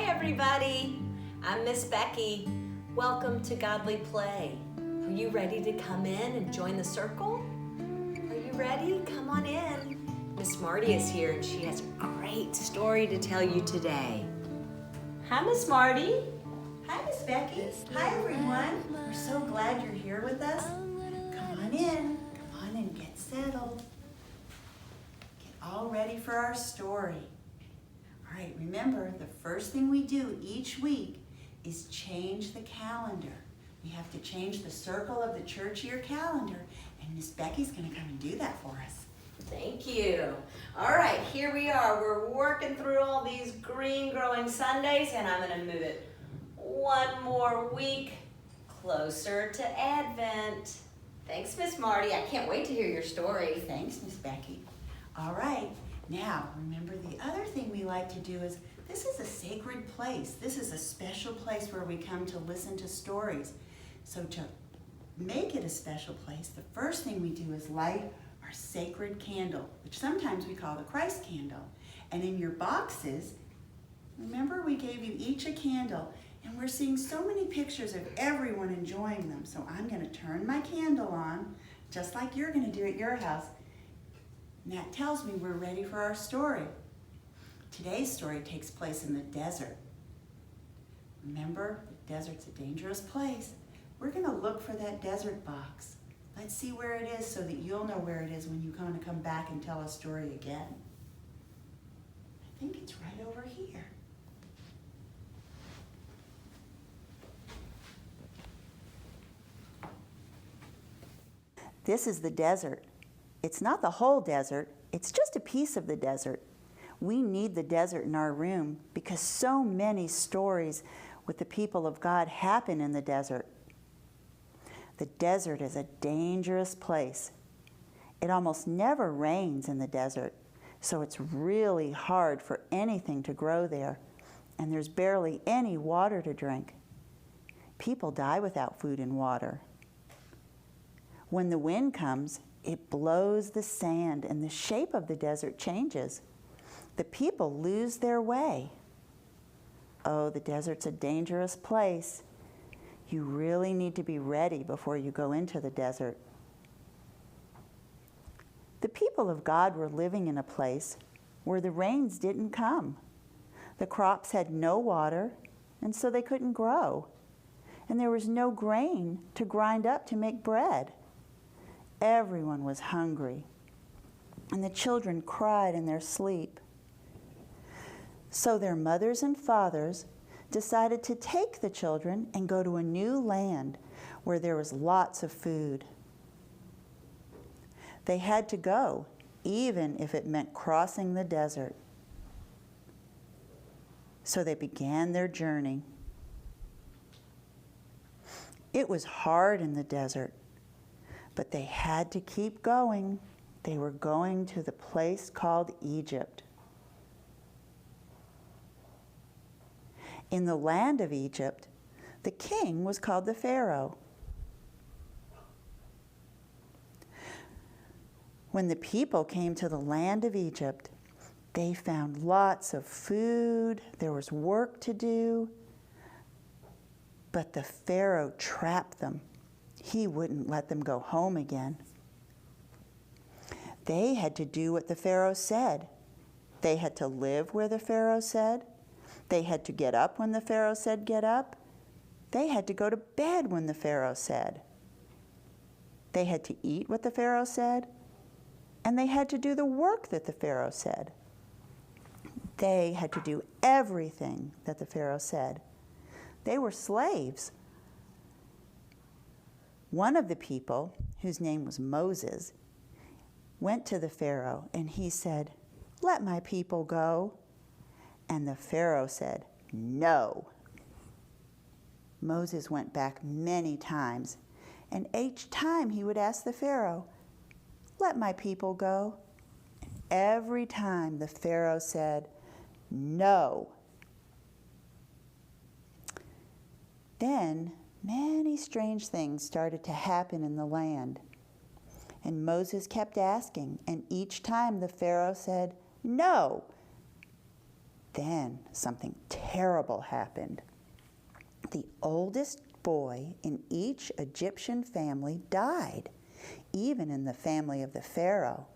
everybody. I'm Miss Becky. Welcome to Godly Play. Are you ready to come in and join the circle? Are you ready? Come on in. Miss Marty is here and she has a great story to tell you today. Hi, Miss Marty. Hi, Miss Becky. Hi, everyone. We're so glad you're here with us. Come on in. Come on and get settled. Get all ready for our story. All right, remember, the first thing we do each week is change the calendar. We have to change the circle of the church year calendar, and Miss Becky's going to come and do that for us. Thank you. All right, here we are. We're working through all these green growing Sundays, and I'm going to move it one more week closer to Advent. Thanks, Miss Marty. I can't wait to hear your story. Thanks, Miss Becky. All right, now remember the other thing we like to do is this is a sacred place. This is a special place where we come to listen to stories. So to make it a special place, the first thing we do is light our sacred candle, which sometimes we call the Christ candle. And in your boxes, remember we gave you each a candle, and we're seeing so many pictures of everyone enjoying them. So I'm going to turn my candle on, just like you're going to do at your house. And that tells me we're ready for our story. Today's story takes place in the desert. Remember, the desert's a dangerous place. We're going to look for that desert box. Let's see where it is so that you'll know where it is when you want to come back and tell a story again. I think it's right over here. This is the desert. It's not the whole desert, it's just a piece of the desert. We need the desert in our room because so many stories with the people of God happen in the desert. The desert is a dangerous place. It almost never rains in the desert, so it's really hard for anything to grow there, and there's barely any water to drink. People die without food and water. When the wind comes, it blows the sand and the shape of the desert changes. The people lose their way. Oh, the desert's a dangerous place. You really need to be ready before you go into the desert. The people of God were living in a place where the rains didn't come. The crops had no water, and so they couldn't grow. And there was no grain to grind up to make bread. Everyone was hungry, and the children cried in their sleep. So their mothers and fathers decided to take the children and go to a new land where there was lots of food. They had to go, even if it meant crossing the desert. So they began their journey. It was hard in the desert, but they had to keep going. They were going to the place called Egypt. In the land of Egypt, the king was called the Pharaoh. When the people came to the land of Egypt, they found lots of food, there was work to do, but the Pharaoh trapped them. He wouldn't let them go home again. They had to do what the Pharaoh said. They had to live where the Pharaoh said. They had to get up when the Pharaoh said get up. They had to go to bed when the Pharaoh said. They had to eat what the Pharaoh said, and they had to do the work that the Pharaoh said. They had to do everything that the Pharaoh said. They were slaves. One of the people, whose name was Moses, went to the Pharaoh and he said, "Let my people go." And the Pharaoh said, "No." Moses went back many times, and each time he would ask the Pharaoh, "Let my people go." And every time the Pharaoh said, "No." Then many strange things started to happen in the land. And Moses kept asking, and each time the Pharaoh said, "No." then something terrible happened. The oldest boy in each Egyptian family died, even in the family of the Pharaoh.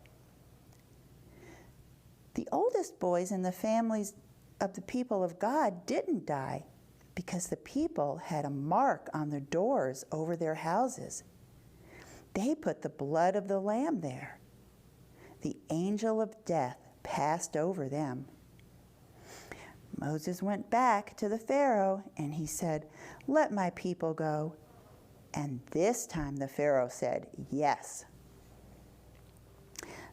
The oldest boys in the families of the people of God didn't die because the people had a mark on their doors over their houses. They put the blood of the lamb there. The angel of death passed over them. Moses went back to the Pharaoh and he said, "Let my people go." And this time the Pharaoh said, "Yes."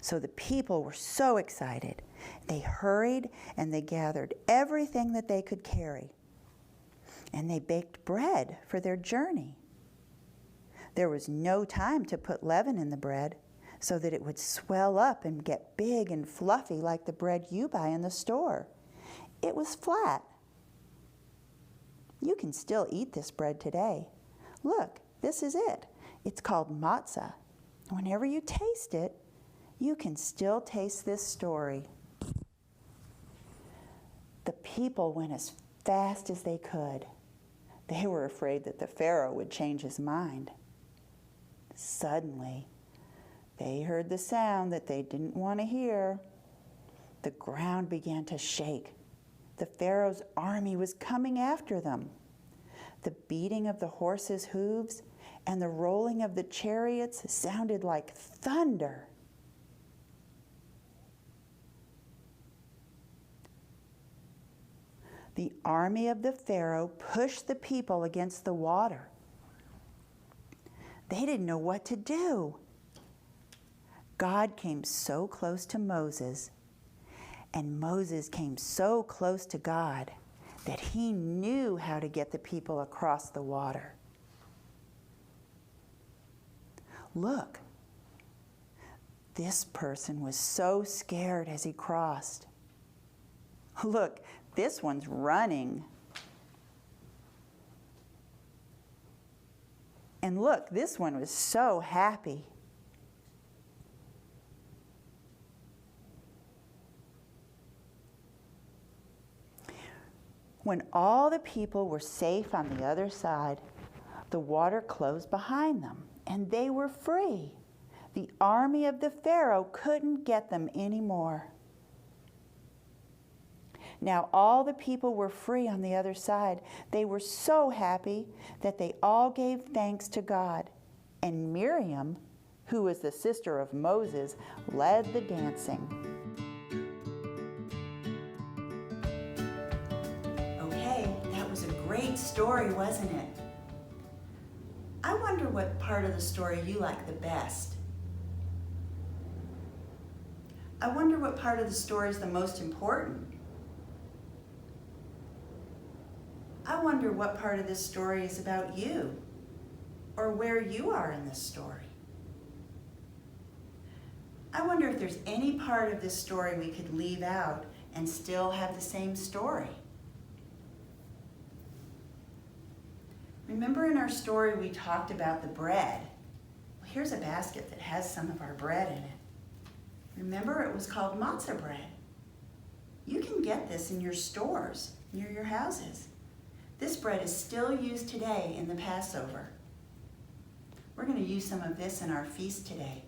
So the people were so excited. They hurried and they gathered everything that they could carry. And they baked bread for their journey. There was no time to put leaven in the bread so that it would swell up and get big and fluffy like the bread you buy in the store. It was flat. You can still eat this bread today. Look, this is it. It's called matzah. Whenever you taste it, you can still taste this story. The people went as fast as they could. They were afraid that the Pharaoh would change his mind. Suddenly, they heard the sound that they didn't want to hear. The ground began to shake. The Pharaoh's army was coming after them. The beating of the horses' hooves and the rolling of the chariots sounded like thunder. The army of the Pharaoh pushed the people against the water. They didn't know what to do. God came so close to Moses, and Moses came so close to God that he knew how to get the people across the water. Look, this person was so scared as he crossed. Look, this one's running. And look, this one was so happy. When all the people were safe on the other side, the water closed behind them, and they were free. The army of the Pharaoh couldn't get them anymore. Now all the people were free on the other side. They were so happy that they all gave thanks to God. And Miriam, who was the sister of Moses, led the dancing. Okay, that was a great story, wasn't it? I wonder what part of the story you like the best. I wonder what part of the story is the most important. I wonder what part of this story is about you, or where you are in this story. I wonder if there's any part of this story we could leave out and still have the same story. Remember in our story we talked about the bread. Well, here's a basket that has some of our bread in it. Remember, it was called matzah bread. You can get this in your stores near your houses. This bread is still used today in the Passover. We're going to use some of this in our feast today.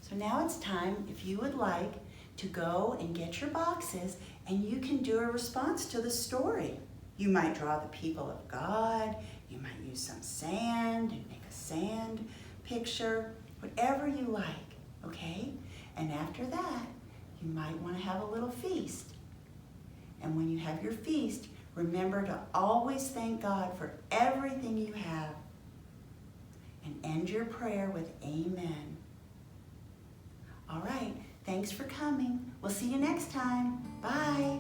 So now it's time, if you would like, to go and get your boxes and you can do a response to the story. You might draw the people of God, you might use some sand and make a sand picture, whatever you like, okay? And after that, you might want to have a little feast. And when you have your feast, remember to always thank God for everything you have. And end your prayer with amen. All right, thanks for coming. We'll see you next time. Bye.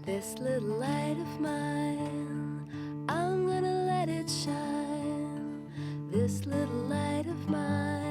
This little light of mine, I'm gonna let it shine. This this little light of mine.